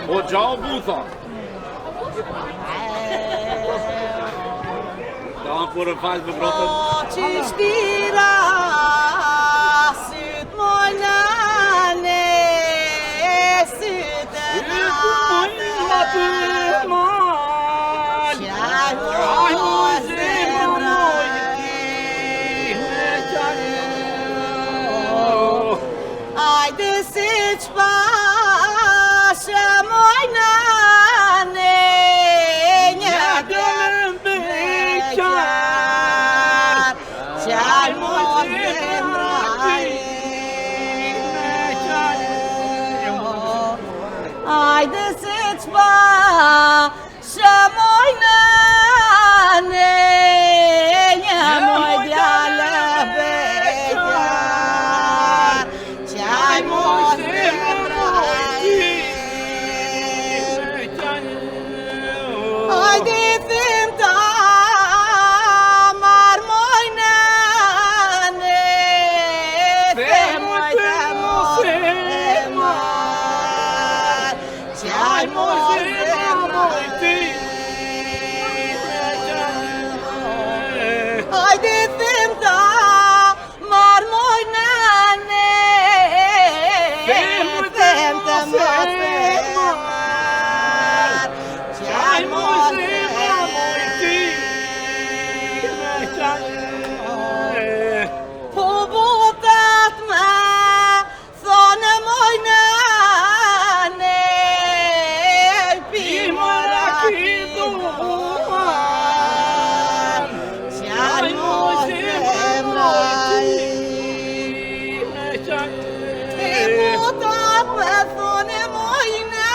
O gjao butha. Da në kur e falë me brotën. O që shtira sytë mojnane, sytë natë qaj moj zemraj. Ajde si qpashe mojnane, një dërëm beqar, qaj moj zemraj. Ajde si qpashe mojnane, një moj djale beqar, qaj moj zemraj. Ajde thim ta mar mojnane, themoj të mos e mar, qaj moj zemraj. Ajde thim ta mar mojnane, them të mos e mar, qaj moj po botat me thonë mojnane, pimëra ki duan, qaj moj zemraj. Po botat me thonë mojnane,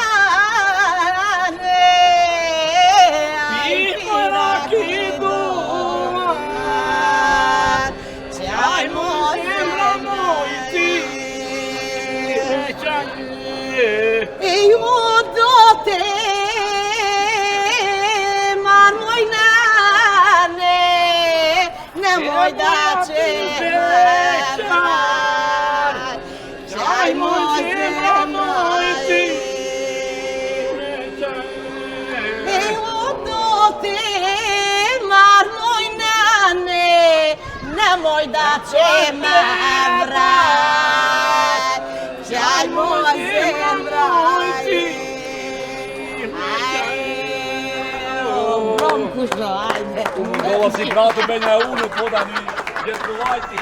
pimëra ki duan, qaj moj zemraj. E ju do te mar mojnane, në moj da që qaj moj zemraj. E ju do te mar mojnane, në moj da që me vraj, qaj moj zemraj. Brom kush do, ajde. Unë dola si gratë me një unë, po da një jetë të vajti.